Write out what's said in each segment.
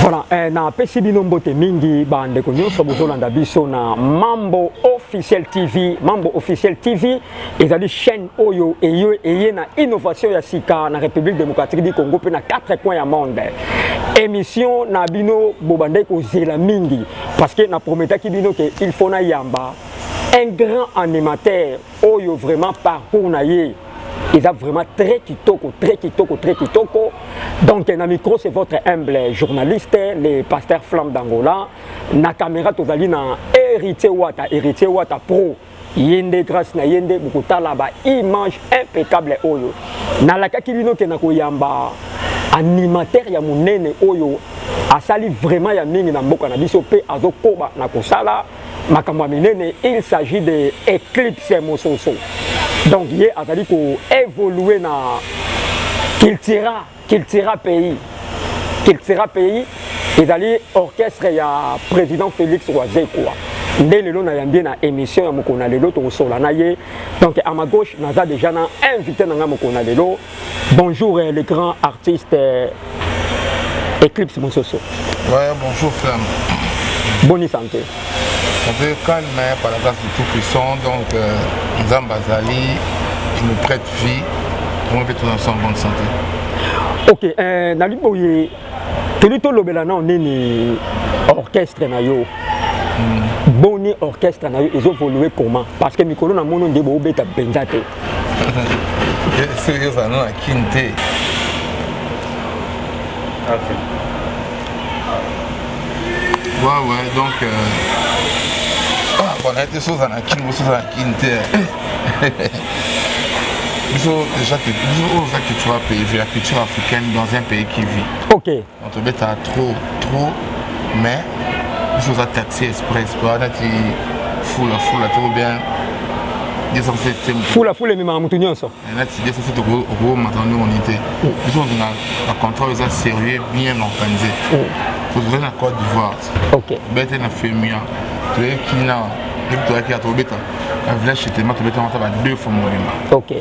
Voilà, na pesi bino mbote mingi bande ko nyonso bozolanda biso na Mambo Officiel TV. Mambo Officiel TV ezali chaîne oyo eye na innovation ya sika na République démocratique du Congo pe na 4 coins ya monde. Émission na bino bobande ko zela mingi parce que na prometaki bino que il faut na yamba un grand animateur oyo vraiment parcours na ye. Ils ont vraiment très kitoko. Donc, na micro, c'est votre humble journaliste, le pasteur Flamme d'Angola. Na caméra, tu as na héritier Wata Pro. Yende grâce na yende bukuta là-bas, image impeccable oyo. Na la kakilino ke na koyamba animateur ya munene oyo. Asali vraiment ya mingi na mboka na biso pe azokoba na kosala makamwa minene. Il s'agit de Eclipse Mososo. Donc, il a dit qu'on évoluer dans Kiltira pays. Et d'aller orchestre, il y a président Félix Ouazekwa. Dès le long, il y a une émission, il y a l'autre donc, à ma gauche, il y a déjà invité dans bonjour, les grands artistes Eclipse Mososo. Ouais, bonjour, Flamme. Bonne santé. On peut calmer par la grâce du Tout-Puissant, donc Zambazali, il nous prête vie, on peut tous ensemble en bonne santé. Ok, Naliboye, Tolito Lobelana, on est orchestre nayo. Boni orchestre nayo, ils ont évolué comment? Parce que Mikolo na mono de Bobe ta benjate. Sérieux, non, à Kinte. Ouais, donc. On a été choses en Akin, déjà que tu vas payer la culture africaine dans un pays qui vit. Ok. On te met à trop, mais il faut taxi express, pour être full, trop bien. Full, mais ma moutonnion ça. C'est au gros maintenant on était. Ils ont un contrôle sérieux, bien organisé. Pour trouver la Côte d'Ivoire. Ok. Bête na fémia. Tu es qui n'a qui a trouvé un village chez Téma, tu as 2 fois mon lima. Ok.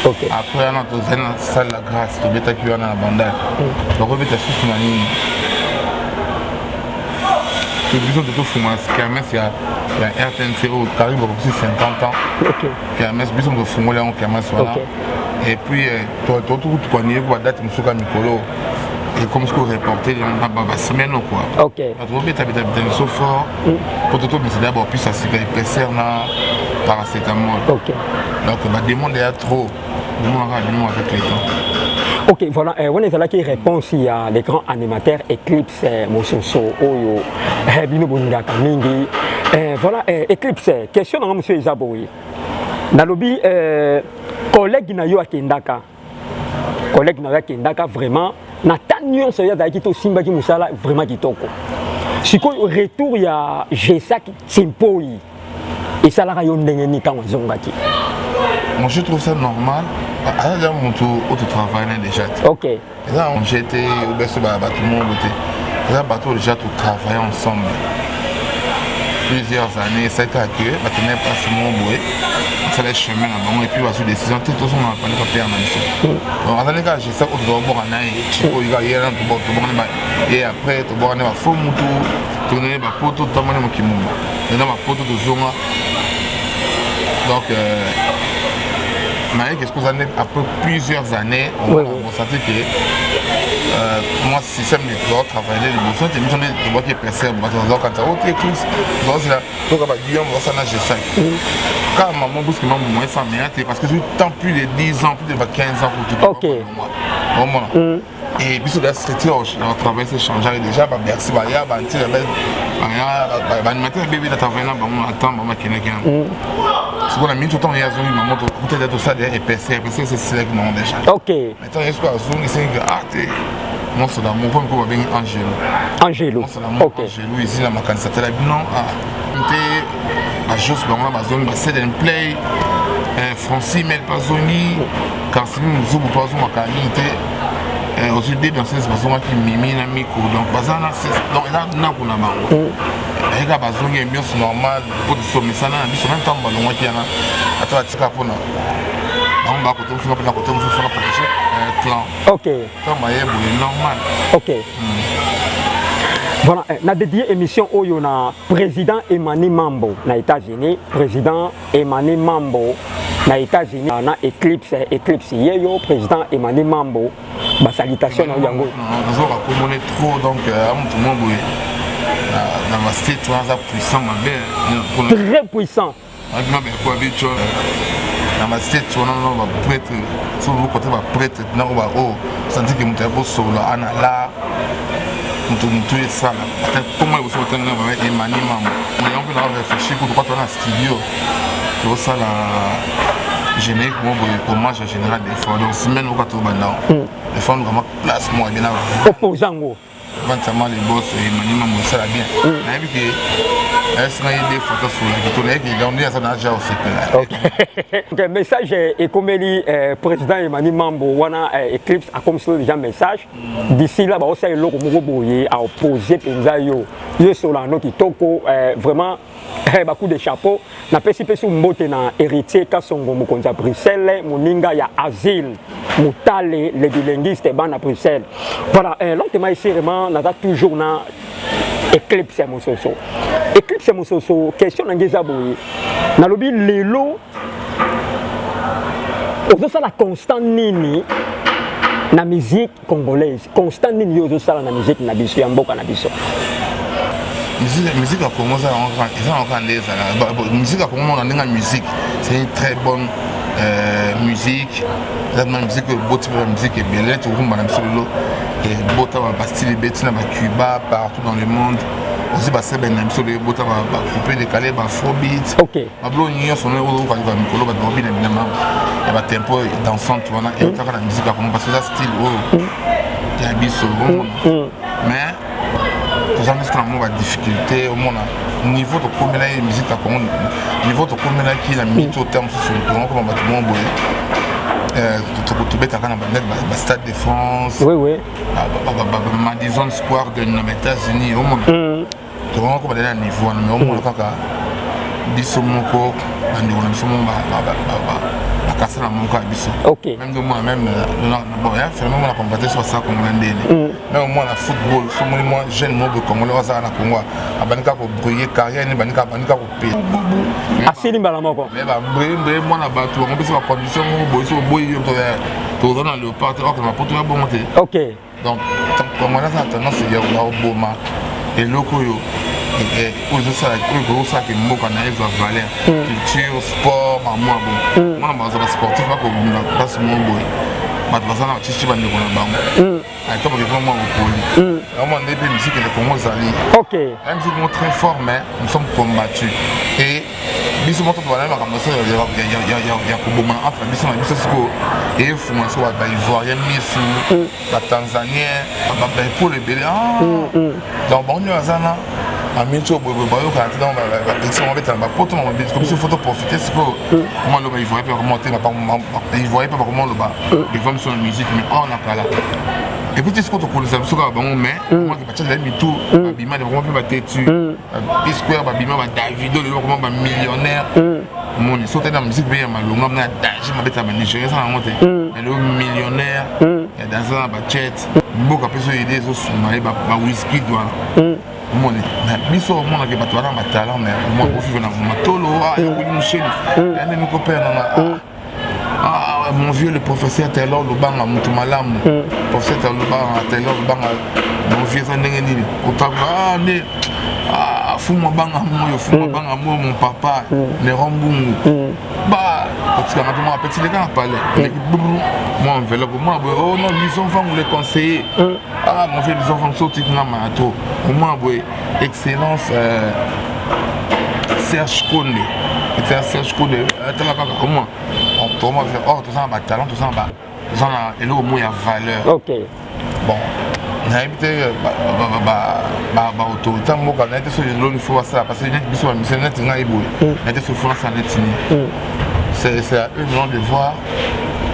Ok. Après, on a une salle la grâce, tu as qui a la bandade. Tu as revu ta source na ligne. Tu as besoin de tout fumer. Kermès, il y a un RTNC au Caribe aussi 50 ans. Ok. Kermès, besoin de fumer là en Kermès. Et puis, tu connais la date de Mikolo. Et comme ce qu'on reportait dans la semaine ou quoi. Ok. Tu as trouvé ta so fort. Pour tout mais c'est d'abord plus ça, c'est épaisseur dans paracétamol. Ok. Donc, la demande est trop. Demande avec les temps. Ok, voilà, on est là qui répond s'il y a les grands animateurs Eclipse Mososo, Oyo, Bino Bonigaka Mingi. Voilà, Eclipse, question à M. Isaboui. Nalobi, collègue Nayo Akendaka. Collègue Nayo Akendaka, vraiment, na tanyon so ya zaki to simba ki musala vraiment kitoko. Siko retour ya Jesak Timpoi. Et ça la yo ndenge ni kan zongaki. Moi je trouve ça normal. À la mon tour au travail déjà. OK. Et là on j'étais au best bâtiment beauté. Là bateau déjà tout travailler ensemble. Plusieurs années, ça a été accueilli, bah tu n'es pas seulement boué. C'est le chemin là-bas, et puis on a su décision, tout le monde a pas de faire dans l'histoire. Donc, en tant que j'ai ça, on doit boire un aïe, et après, tu bois un aïe, faut moutou, tu n'as pas poto, tu n'as pas kimono, tu n'as pas poto de zona. Donc, qu'est-ce que vous avez après plusieurs années, on a senti que moi, système de droit, travailler les besoins, tu as vois qui est pressé, quand tu as autre éclipse, donc on va dire, on va s'en acheter ça. Quand maman bosse que maman moi ça m'est parce que je tant plus de 10 ans, plus de 15 ans pour tout. OK. Au moins. Et puis sur la structure, on travaille c'est changer déjà bah merci bah ya bah tu bah animateur bébé d'attendre là bah on attend maman qui n'est c'est qu'on a mis tout le temps il y a zone maman peut-être tout ça des épaisseur parce que c'est select non déjà. OK. Maintenant est-ce que zone c'est que ah moi c'est dans mon point qu'on va bien Angelo. OK. Angelo ici là ma candidature là non ah juste pour moi ma zone c'est un play Francis Mel Pazoni quand c'est nous nous pas zone ma qualité aussi des danseuses bazonga qui mimi na miko donc bazana c'est donc là na kuna bango et ga bazonga mieux c'est normal pour te sommer ça na biso même temps balonga qui yana ata tika pona on va côté on va côté on va protéger clan. OK. Comme maye boule normal. OK. Voilà, na dédié émission oyo na président Emmanuel Mambo na États-Unis, président Emmanuel Mambo na États-Unis na Eclipse yeyo président Emmanuel Mambo ba salutation na yango. Nous avons communiqué trop donc tout le monde dans ma state puissant très puissant. Dans ma state on a prêtre sur le côté va prêtre na ba oh senti que mutabo solo ana la mutu ça comment vous sortez na Emmanuel Mambo on a réfléchi pour quoi on a studio tout ça la générique moi hommage à général des fois donc semaine au bateau bandant les femmes vraiment place moi bien opposant vraiment les boss Emmanuel Mambo ça bien na vu que est-ce qu'il y a des photos sur la vidéo qui ont dit ça dans déjà aussi OK message et comme dit président Emmanuel Mambo wana Eclipse a comme ça déjà message d'ici là ba aussi eloko moko boye a opposer penza yo sur la note kitoko vraiment ba coup de chapeau na pesi sur mbote na héritier Kasongo mokonza Bruxelles moninga ya asile mutale le bilinguiste bana Bruxelles voilà lentement ici vraiment na toujours na Eclipse Mososo. Eclipse Mososo, question d'Angeza Boye. Nalobi Lelo, on la constant nini na musique congolaise. Constant nini on ça la musique na biso yamboka na biso. Musique a commencé musique a commencé à musique. C'est une très bonne musique. La musique musique est bien là tout le monde solo et bota va style betina ba Cuba partout dans le monde aussi ba c'est ben solo bota va couper décaler ba afrobeat OK ba blo nyo son au va mikolo ba dobi na binama et ba tempo dansant tu vois et on la musique a commencé parce que ça style oh il y a biso mais tout en escalant la difficulté au monde niveau de combien la musique a comment niveau de combien la qui la mis au terme sur le tour comme tout le monde tout bête à la Stade de France oui Madison Square de nos États-Unis au monde tout le monde comme à niveau mais au monde quand biso moko andi on biso la casse na moko biso OK même de moi même bon il fait même la compétition ça comme ndene mais au moins la football so moi jeune mobo congolais ça na Congo abanika ko briller carrière ni banika ko payer asili mbala moko mais ba briller moi na bato on biso la condition mo so boy to dans le parti ok ma poto ya bon monter OK donc comme on a tendance il y a au boma et loko yo et aujourd'hui ça qui manque en aise à valeur culture sport moi bon moi je suis sportif pas comme la passe mon boy mais dans un artiste va nous on bango avec comme vraiment au poli vraiment des musiques de Congo zali OK même musique très fort mais nous sommes combattus et biso moto to bana comme ça il y a kuboma entre biso na biso siko et fuma so ba ivoirien misu ba tanzanien ba pour le belé donc bon nous azana amicho bobo bayo ka dans ba pixon on va ba poto on dit comme si photo profiter c'est pour moi le ivoirien peut remonter pas ivoirien pas comment le bas ils vont sur la musique mais on a pas là et puis ce qu'on te connaît ça sera bon mais moi qui partir là mi tout bima de vraiment pas têtu P-Square ba bima ba Davido le comment ba millionnaire mon sauter dans la musique bien malonga na danger ma beta Nigeria ça monter mais le millionnaire et dans un ba chat beaucoup après so aider so soumaler ba whisky doit mon biso mon ke bato na talent mais moi au vivre na matolo ah yo kuli mcheni ene mi copain na mon vieux le professeur Taylor Lubanga Mutumalamu professeur Taylor Lubanga mon vieux ça ndenge nini otaba ne fuma banga mo mon papa ne rombungu bah parce que maintenant petit les gars parler moi enveloppe moi oh non les enfants vous les conseiller mon vieux les enfants sorti na mato moi boy excellence Serge Konde Serge Konde tala kaka comment on moi oh tout ça ba talent tout ça ba et là au moins il y a valeur OK bon na habité ba autorité mo ka na été sur le il faut ça parce que net biso mi c'est net nga ibo na été sur France en net c'est à eux de voir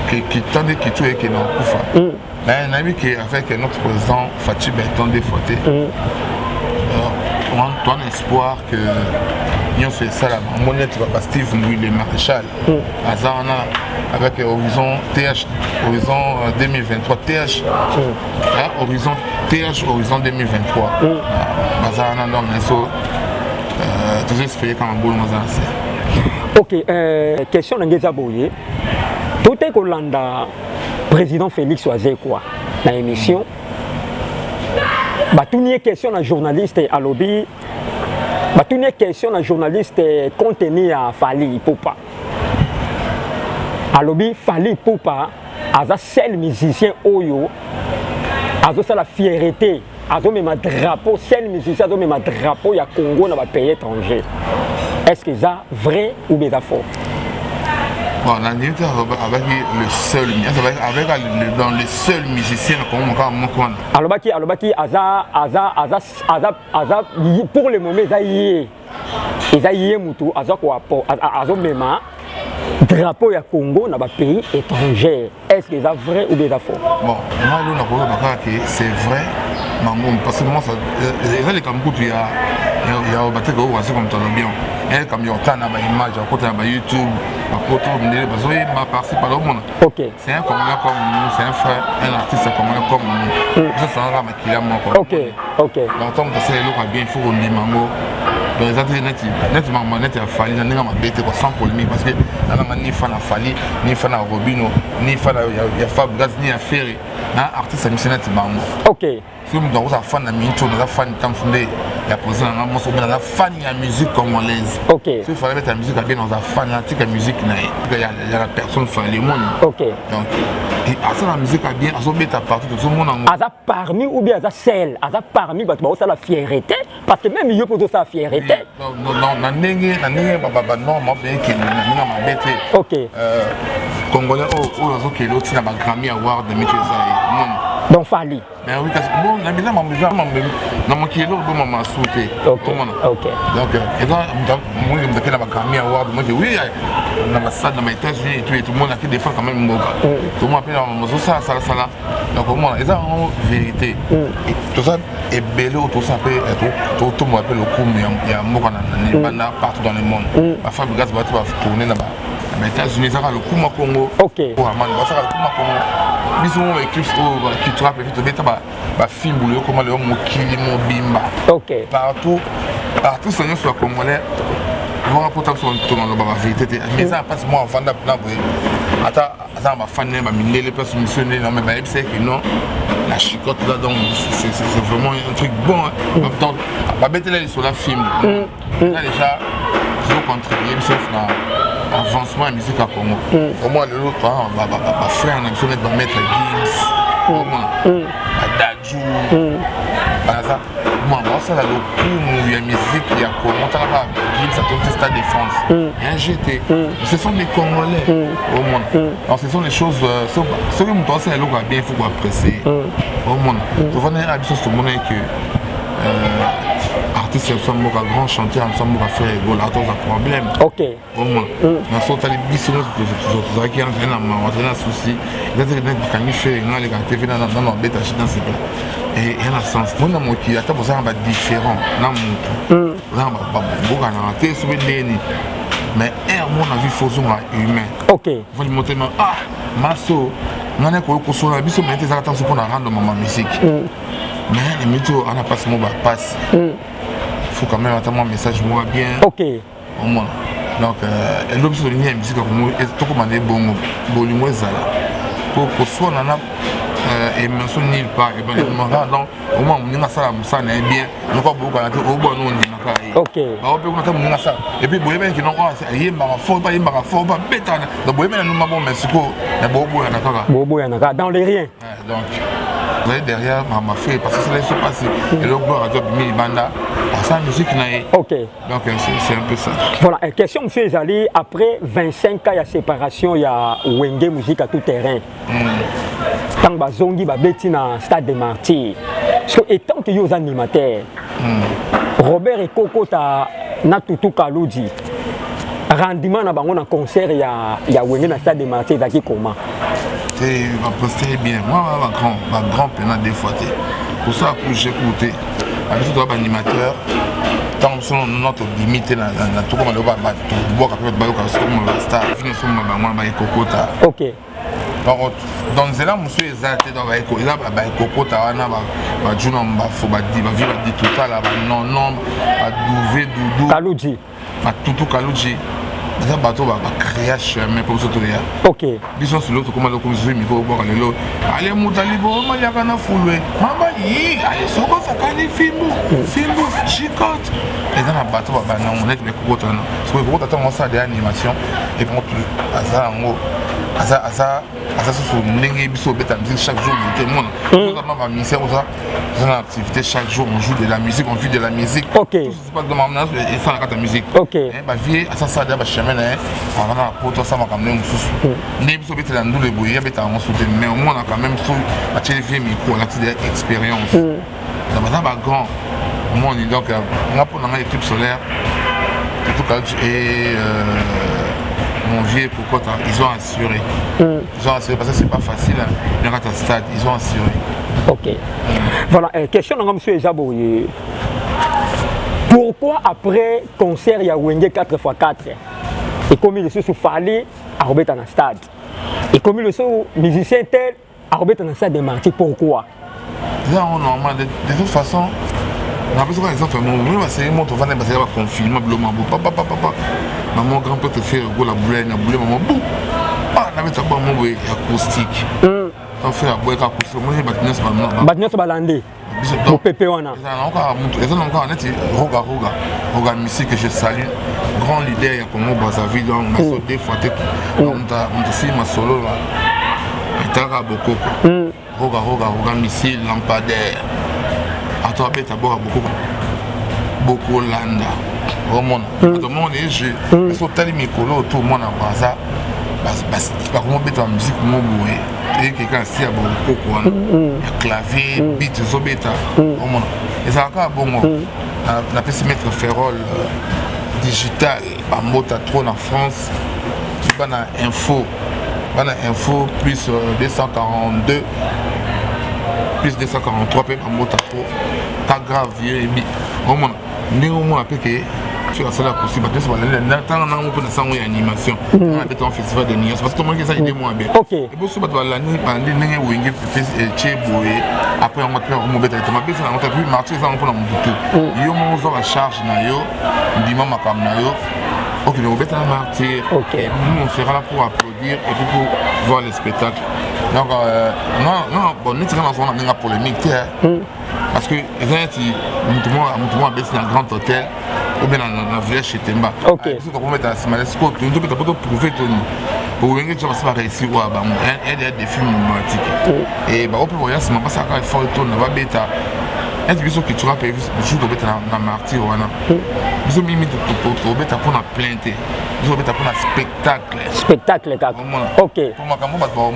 qui tendait qui tout et qui non kufa na vu que avec notre président Fatou Berton des Foté on a espoir que nous c'est ça là mon net va Steve Mouille Maréchal Azana avec Horizon TH Horizon 2023 TH Horizon TH Horizon 2023 Azana donc so tout espérer quand on boule Azana. OK, question ngeza boye. Tout est Kolanda président Félix Oazé quoi dans l'émission. Bah tout une question à journaliste à lobby. Bah tout une question à journaliste contenu à Fali Ipupa. À lobby Fali Ipupa a seul musicien Oyo a ça la fierté a même un drapeau seul musicien a même un drapeau il y a Congo dans les pays étrangers. Est-ce que ça vrai ou bien faux? Bon, la nuit avec le seul, avec dans les seuls musiciens comme moi. Alobaki aza pour le moment ça y est mutu aza quoi azo mema drapeau ya Congo dans les pays étrangers. Est-ce que c'est vrai ou bien faux? Bon, moi que c'est vrai, parce que moi ça les Cameroun il y a battu comme tu bien. Et comme il y a tant d'image à côté de YouTube, à côté de ma partie par le monde. OK. C'est un Congolais comme nous, c'est un frère, un artiste Congolais comme nous. Ça c'est un rame qui l'a mon quoi. OK. OK. Donc tant que c'est le bien il faut qu'on dise mango. Donc les artistes net a fallu dans ma bête sans polémique parce que dans la ni fan a fallu, ni fan a Robino, ni fan il y a Fab Gaz ni a Ferry. Un artiste a net mango. OK. Si vous êtes fan de Mincho, vous êtes fan de Tamfundé, il y a posé un morceau, vous êtes fan de la musique congolaise. OK. Si vous fallait mettre la musique à bien, vous êtes fan de la musique, il y a la personne qui fait le monde. OK. Donc, ça la musique à bien, vous êtes partout, tout le monde en Aza parmi ou bien Aza celle, Aza parmi, ça la fierté, parce que même il y a pour ça la fierté. Non, OK. Congolais, qui est l'autre, c'est la Grammy Award de Michel Zaï. Donc Fali. Mais oui, parce que bon, la maison m'a mon kilo, m'a sauté. OK. Donc, et donc, moi, je me dis la Grammy Award, moi, je dis oui, dans ma salle, dans mes États-Unis, tout le monde a qui défend quand même Moga. Tout le monde appelle dans ça. Donc, au moins, ils ont une vérité. Tout ça est belle, tout ça peut être, tout le monde appelle le coup, mais il y a Moga partout dans le monde. La femme de gaz va tourner là-bas. Les États-Unis, ça va le coup, Congo. OK. Pour Amman, ça va le coup, Congo. Bisous, éclipse, qui trappe, et puis tu as film, comment le homme qui bimba. OK. Partout, c'est un soit congolais. Vous rapportez sur la vérité. Mais ça passe moi en fan d'appelant. Attends, ça m'a fané, m'a miné les personnes missionnées. Non, mais c'est que non, la chicote là, donc c'est vraiment un truc bon. Donc, ma bête là, sur la film. Là, déjà, je veux contribuer, sauf dans l'avancement de la musique à Congo. Au moins, l'autre, ma frère, on a besoin de mettre Gims, au moins, Adadjou, ça. Moi, ça, là, le coup, il y a musique, il y a Congo, Gims, à tout le stade de France, et un GT. Ce sont des Congolais, au moins. Alors, ce sont des choses, ce que nous pensons, c'est bien, il faut apprécier, au moins. Vous voyez, la chose, tout le monde est que. Artiste ensemble un grand chantier ensemble à faire un problème. OK. Au moins. Dans ce cas, les bisous qui ont un souci, ils ont fait un TV dans nos bêtes dans ces plans. Et il y a un sens. Moi, qui a différent. Mais on a vu faux humain. OK. Vous allez monter Masso, on a quoi qu'on a vu sur les attentions pour rendre ma musique. Mais les météos, on a pas ce mot passe. Il faut quand même attendre un message moi bien. OK. Au moins. Donc, elle a besoin de la musique comme nous, et tout comme on est bon, volume zala. Pour que soit on a et mention nulle part, et ben donc au moins on a ça n'est bien. On va beaucoup à au bon nom de OK. On peut on a ça. Et puis boyé qui non il faut pas bêta. Donc boyé nous m'a bon Mexico, et bobo ya nakaka. Bobo ya nakaka dans les riens. Donc vous voyez derrière ma fille parce que ça laisse passer. Et le gars a job mille banda. Ça musique n'a. OK. Donc c'est un peu ça. Voilà, question monsieur Ezali, après 25 ans il y a séparation, il y a Wenge musique à tout terrain. Tant que Zongi va bêtir dans stade des martyrs. Et tant que vous animateur, Robert et Coco ta Natutu Kaloudi. Rendement dans un concert il y a Wenge dans stade des martyrs qui comment? C'est posté bien. Moi ma grand peine des fois. Pour ça que j'ai écouté. Avec tout animateur, tant que notre limite na tout comme le ba tout bois ka ba ka so comme la star fini so ba moi ba kokota OK donc zela monsieur ezate donc ba eko eza ba kokota wana ba juna ba fo ba di ba vi ba di total ba non ba douvé doudou Kaluji ba tutu Kaluji ça bateau va créer chemin pour se trouver. OK. Bisous sur l'autre comment le commissaire micro boire le lot. Allez moutalibo ma ya kana foulé. Mama yi, allez soko ça kani filmo chicote. Et dans la bateau va non on est avec kokota non. Parce que kokota on ça des animations et pour tout ça en gros. Asa sur ndenge biso beta musique chaque jour tout le monde. Nous avons ma mission ça. Dans l'activité chaque jour on joue de la musique, on vit de la musique. OK. Tout se passe dans ma menace et ça la musique. OK. Ba vie asa ça da ba chemin avant la poto ça m'a quand même sous. Né biso beta dans le boye beta on sauter mais au moins on a quand même sous la télé micro l'activité expérience. Dans ba grand moi on dit donc on a pour dans l'équipe solaire tout cas et mon vieux pourquoi ils ont assuré. Ils ont assuré parce que c'est pas facile dans un stade, ils ont assuré. OK. Voilà, question à monsieur Ejaboye. Pourquoi après concert il y a Wenge 4x4 et comme il est sous Fali à remettre dans le stade et comme il est sous musicien tel à remettre dans le stade de Marty, pourquoi? Là on normal de toute façon on a besoin d'exemple mon c'est mon tour va passer va confinement papa maman grand père te fait go la boule maman bou ah la mettre pas mon acoustique on fait la boule acoustique moi j'ai batneus balandé au pépé wana ils ont encore net roga musique que je salue grand leader ya Congo Brazzaville on a sauté fois on si ma solo là etaka bokoko roga missile lampadaire attends bête d'abord beaucoup landa au monde tout le monde est jeu parce que tel micro tout le monde a baza pas comment bête en musique mon boé et quelqu'un si a beaucoup clavier beat zo bêta au monde et ça encore bon on a pu se mettre ferrol digital par mota trop en France tu vas dans info plus 242 plus 243 peu en mota trop pas grave vieux au monde néo moi après que tu as ça là possible parce que ça va on peut dans une animation on a fait un festival de Nias parce que moi ça aidé moi bien OK et pour ça va l'année pendant n'engé wenge chez boy après on va faire on va être ma bête on a pu marcher ça on peut dans mon tout yo mon zo la charge na yo ndima makam na yo OK on va être à martyr OK nous on sera là pour applaudir et puis pour voir le spectacle donc non bon nous tirons dans une polémique parce que tout le monde a baissé dans un grand hôtel ou bien dans la village chez Temba. OK. Si tu mettre à Simalesco, tu peux prouver pour que tu vas réussir à des films romantiques. Et on peut voir si on passe à faire effort de tourner, on va bêta. Est-ce que tu vas payer le jour de bêta dans martyr ou non? Ils ont mis pour bêta pour la plainte. Ils ont bêta pour un spectacle. Spectacle kaka. OK. Pour ma caméra pour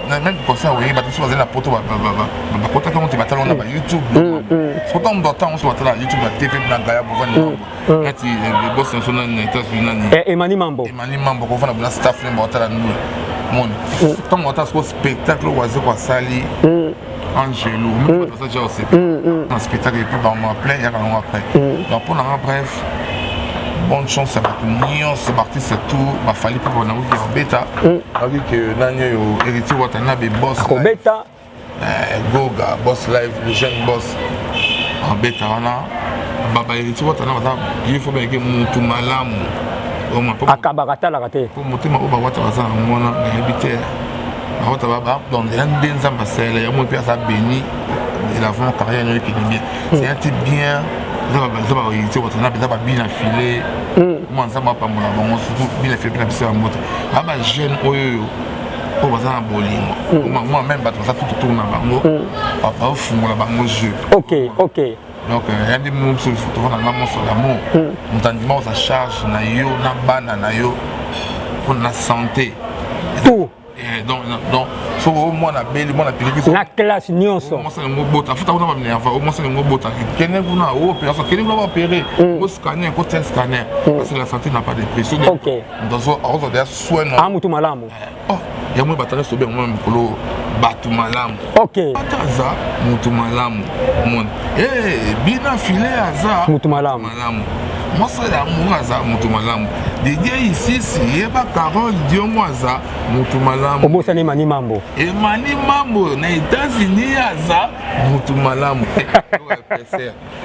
même concert oui, tu vas la photo ba kota quand tu vas talon na YouTube. Pourtant on doit on se voit là YouTube la TV na Gaya pour voir et les boss sont dans les États-Unis. Emani Mambo pour voir la staff là pour là nous. Mon. Tant on a ce spectacle oiseau quoi sali. Angelo, nous ça déjà aussi. Un spectacle et puis on appelé et on après. Donc pour bref bonne chance à Batunio, c'est parti c'est tout, il fallait pour on a eu bêta avec que Nanyo héritier Watanabe boss bêta Goga boss live le jeune boss en bêta on a baba héritier Watanabe il faut bien que mon tout malamu akabarata la raté pour monter ma oba wata ça on a habité wata baba donc il y a des ambassadeurs il y a mon père ça béni il a vraiment carrière qui est bien c'est un type bien ça va bien affilé moi ça m'a pas mon surtout bien affilé bien c'est en mode ah bah jeune oh bah ça bolingo moi même bah ça tout tourne à bango papa au fond la bango jeu OK donc il y a des mots sur photo dans la sur l'amour on t'a dit moi ça charge na yo na bana na yo pour la santé tout donc so au moins la belle moi la période la classe nyonso moi c'est le mot bota faut avoir venir au moins c'est le mot bota kene kuna opération kene va opérer au scanner au test scanner parce que la santé n'a pas de pression OK dans on doit soin amutu malamu oh il y a moi batale so bien moi mkolo batu malamu. Ok. Aza mutu malamu. Mon. Bina filé aza mutu malamu. Moi c'est l'amour aza mutu malamu. Dédié ici c'est ba Carole Diomo aza mutu malamu. Obosa ni mani mambo. Et mani mambo na États-Unis aza mutu malamu.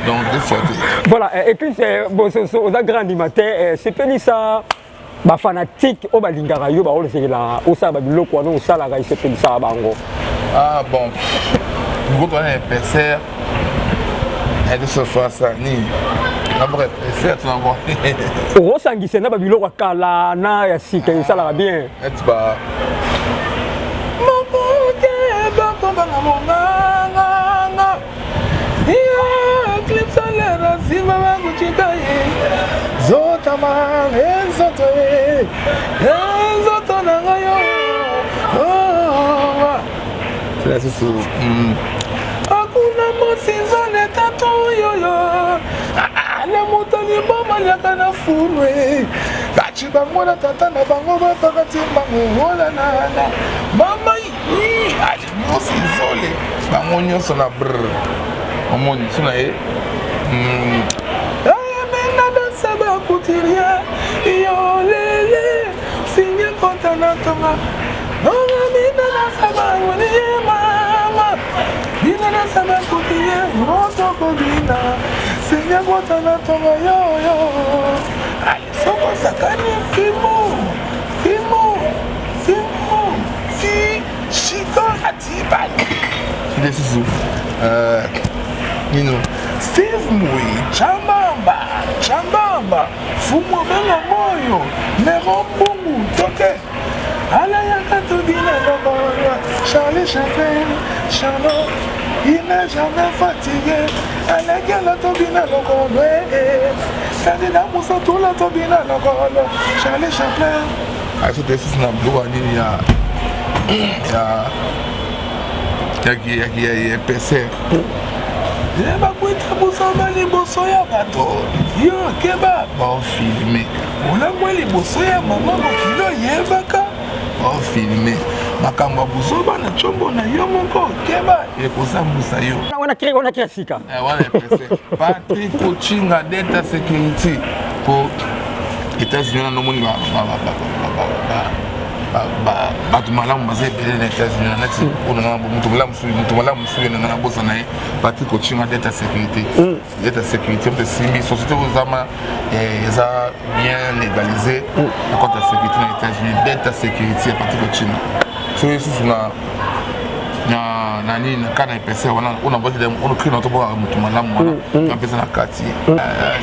Donc de sorte. Voilà, et puis c'est bon aux grands animateurs, c'est pas ça. Ba fanatique au balingara yo ba o le la o sa ba biloko no o sa la ga c'est pas ça bango. Ah bon. Vous on est PCR. Et de ce face ni après PCR tu n'envoies. O sangise na ba biloko kala na ya sika ça la bien. Et ba Hakuna mosizone tatu yoyo ale motoni mama liaka na fulwe kachi bango na tata na bango bapakati bango wala na mama yi ale mosizole bango nyonso na brr omoni sona ye mena dansa bakutiria yo lele sinye kota na tonga nonga mina dansa bangonie mama mina dansa bakutiria motoko bina sinye kota na tonga yo ale soko sakani fimo fi shiko atibani Desisu Nino Steve Mui Chambamba Fumo Bela Moyo Nerombungu Toke Ala Yakatobina Lobola Charlie Chaplin Charlot il n'est jamais fatigué Ala Galatobina Lobola Sadina Moussa Toula Tobina Lobola Charlie Chaplin Aso Desisu na bloa nini ya PC. Leba kuita busoma liboso ya bato yo keba filmé. Ola mwa liboso ya mama mokilo yebaka filmé. Makambo busoba na chombo na yo moko keba ekosambusa yo. Wana kia sika. Wana PC. Patrick Kochinga Data Security pour États-Unis no moni batu malamu bazai bele na États-Unis nati ona mutu malamu suyo na bosa na Patrick Kochinga Data Security. Data Security de Simbi société aux ama eza bien légalisé na compte de sécurité na États-Unis. Data Security Patrick Kochinga so yesu na nani na kana ipesa ona bote dem ono kino to boka mutu malamu wana pesa na kati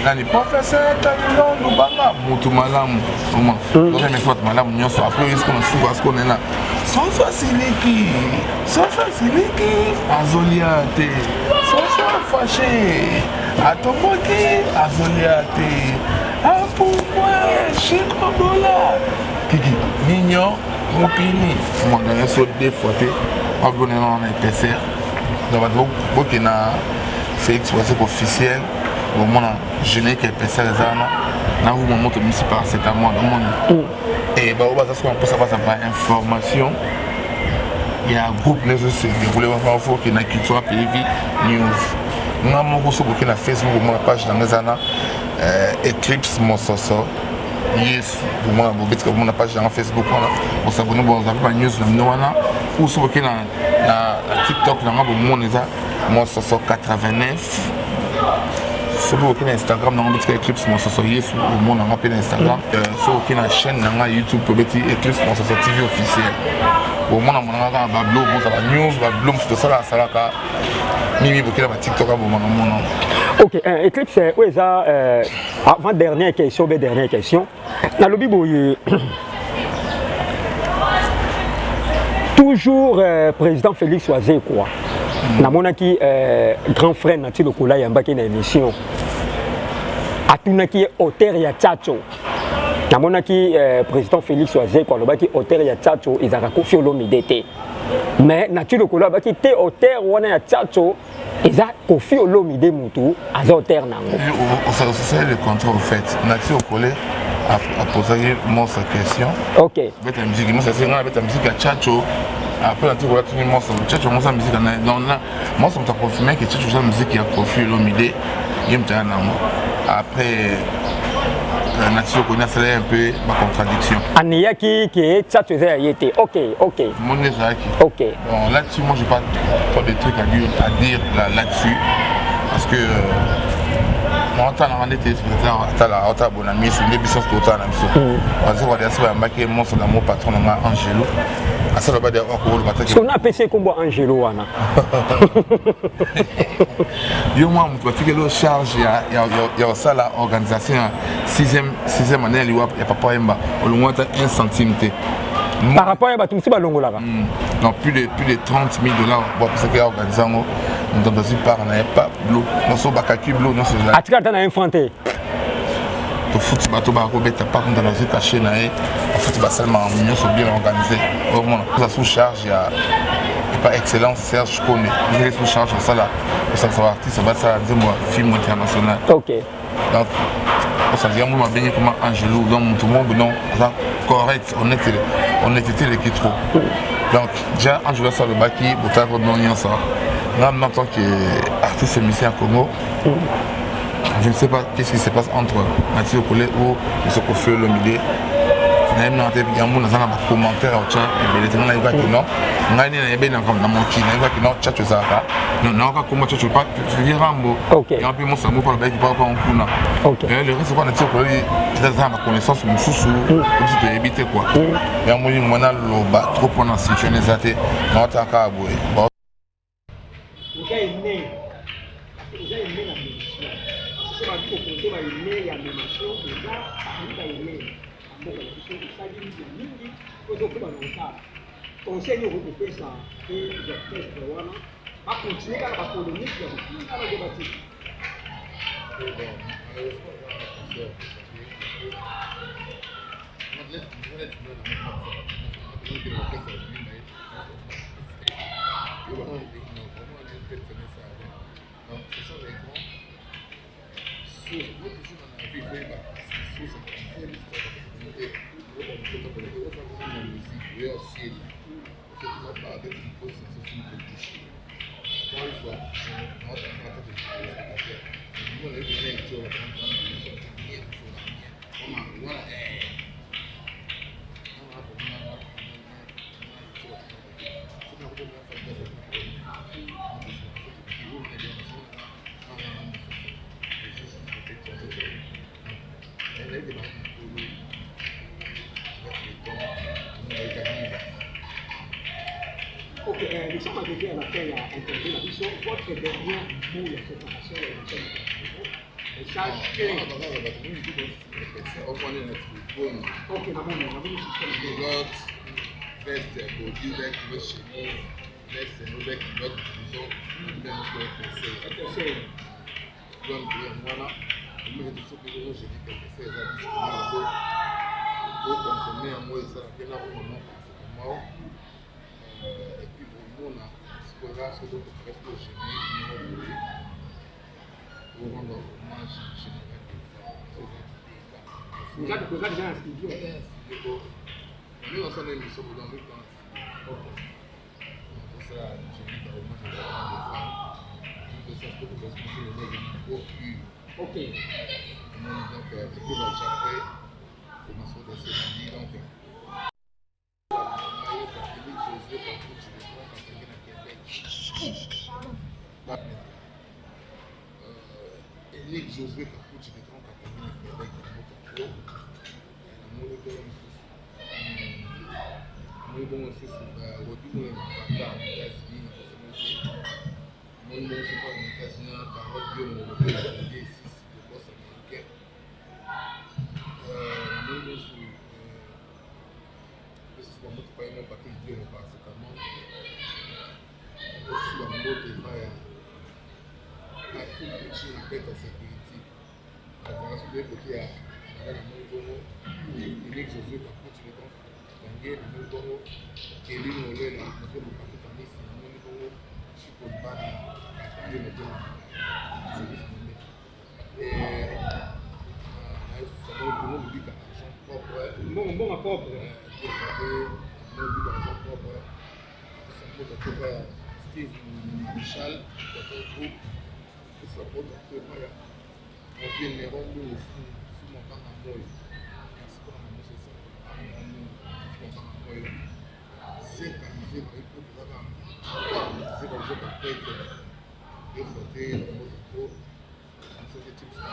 nani professeur Talilongo banga mutu malamu oma donc mais soit malamu nyoso après est-ce qu'on suko est-ce qu'on est là sofa siliki azoliate sofa fâché atomoki azoliate apumwe shikobola kiki minyo mupini mwanga yeso défoté abonné dans les PCR donc beaucoup na c'est exposé officiel au moment je n'ai que PCR zana na où mon moto municipal c'est à moi dans monde et bah on va ça pour savoir ça par information il y a un groupe les aussi vous voulez voir faut que na culture PV news na mon gros beaucoup na Facebook ma page dans zana Eclipse Mososo. Yes, pour moi, vous avez une page sur Facebook, vous s'abonnez, vous avez une news ou sur TikTok, moi, ça sort 89. Sur Instagram, vous avez Eclipse, moi, ça sort yes, ou moi, on appelle Instagram. Sur la chaîne YouTube, vous avez Eclipse, moi, ça sort TV officiel. Au moins, on a un blog, vous avez news, vous avez tout ça, ça là, Mimi, vous avez TikTok, vous avez Ok, Eclipse, oui, ça, avant dernière question, dans le Bible, toujours président Félix Oazé, quoi. Dans mon qui grand frère Nati Lokola Yamba qui est dans l'émission. À tout qui est auteur ya Tchatcho. Dans mon qui président Félix Oazé, quoi, le qui est auteur ya Tchatcho, ils ont confié l'homme mais Nati Lokola qui était auteur wana ya Tchatcho. Ils ont confié l'homme de Moutou à auteur nango. C'est le contrat au fait. Nati Lokola a posé moi sa question. Ok. Avec la musique, moi ça c'est avec la musique à Chacho. Après la tour là tout le monde Chacho moi sa musique donc là moi ça m'a confirmé que Chacho sa musique qui a profil l'omidé. Il me tient après la nature connaît ça un peu ma contradiction. Aniaki qui est Chacho ça y était. Ok. Mon Nezaki. Ok. Bon là-dessus moi j'ai pas trop de trucs à dire là-dessus parce que on a été spectateur, bon ami, c'est une émission totale. Parce que on a marqué mon patron Angelo. À ça, on a PC comme Angelo. Yo, moi, je suis charge, il y a ça, l'organisation, 6e année, il y a pas au moins 1 centime. Par rapport à tout ça, non, plus de 30 000 $. Bon, pour ça qu'il y a organisé, nous avons pas bleu. Nous sommes pas bleu, non, c'est là. À tout cas, tu as infanté. Le foot, bateau, par contre, dans la vie cachée, le foot, seulement, nous sommes bien organisés. Au moins, ça sous charge, il y a pas excellence, Serge connaît. Vous avez sous charge, ça là, ça va artiste, ça va ça, film international. Ok. Donc, ça vient moi bien comme Angelo, donc tout le monde non correct, on était les qui trop. Donc déjà Angelo ça le baki, boutard non y ça. Là en tant qu'artiste musicien à Congo, je ne sais pas qu'est-ce qui se passe entre Mathieu Collet ou ce qu'on fait le milieu. Il y a des commentaires au chat et les gens là qui non. On a une bien comme dans mon qui non chat ça non non comment tu pas tu viens rambo. Et en plus moi ça me parle bien qui pas en kuna. Le reste c'est pas Mathieu Collet ça ma connaissance mon sous tu peux éviter quoi. Et moi on a le bas trop pendant synchronisé non attaquer boy. Vous avez aimé la musique. C'est pas tout pour toi aimer l'animation déjà vous avez aimé. Conseil de regrouper ça et les orchestres à continuer à la polémique à la débattre. Ok, nous sommes arrivés à la fin de la mission. Votre dernier pour la séparation de et puis on a ce qu'on a sur d'autres presque génie pour rendre hommage général vous avez déjà un studio nous on s'en est mis sur le dans le temps pour ça j'ai mis dans hommage à la femme tout ça c'est pour que c'est le nez au cul ok donc et puis on a après on a sur des séries donc Éric Josué Capucci de Grand Catamine Québec Mbongo propre. Steve Michel, groupe, c'est la porte de Maya. On vient les rendre aussi sur mon banc en boy. Merci pour la musique, c'est ça. Mon banc en boy. C'est comme ça, il faut que ça va. C'est comme ça qu'on peut être. Il faut que le mot de trop. Comme ça, c'est type ça.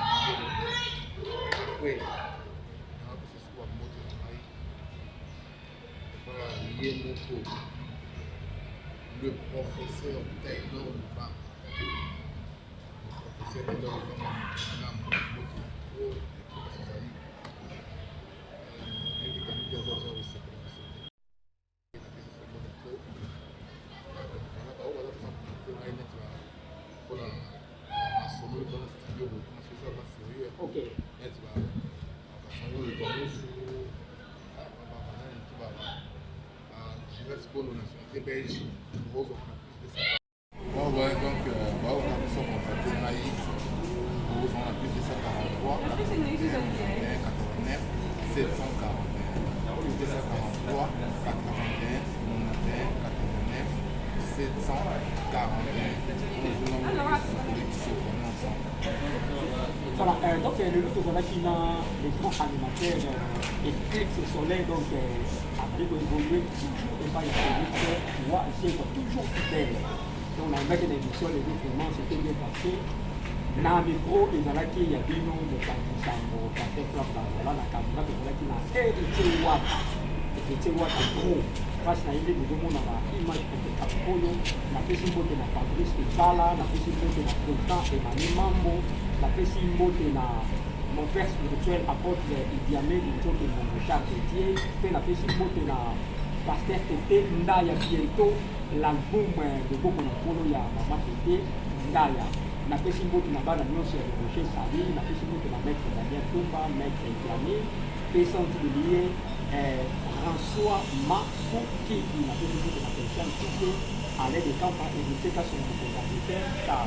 Oui. On a besoin de ce qu'on mot de Maya. Voilà, il y a mon pot. Le professeur Taylor Lubang. Le professeur Taylor Lubang, on a beaucoup trop belge, gros on a plus de ça. Ouais, donc on a plus ça contacté Naïf, gros on a plus de ça 43, 89, 741, 243, 81, 91, 89, 741. Voilà, donc le lot de qui a les grands animateurs Eclipse Soleil, donc après évoluer toujours et pas moi c'est toujours fidèle. Donc on a mis l'émission, les deux vraiment c'était bien passé. Dans le micro, il y a qui y a des noms de Pakisango, Pasteur Flap, la caméra, qui a hérité Watt Pro. Parce qu'il y a des gens qui ont image de Capoyo, la personne qui a Fabrice Bala, la personne qui a Président Emmanuel Mambo, la personne qui a mon père spirituel apôtre Idi Amin, qui est mon Richard Dédié, puis la personne qui a Pasteur Tété, Ndaya bientôt, l'album de Boko Napolo, il y a Maman Tété, Ndaya. La personne qui a Bala Nyonso, Rocher Sali, la personne qui a Maître Daniel Toumba, Maître Idi Amin, personne qui est François Massouki, la personne qui a Christian Touké, à l'aide de campagnes et de son communauté car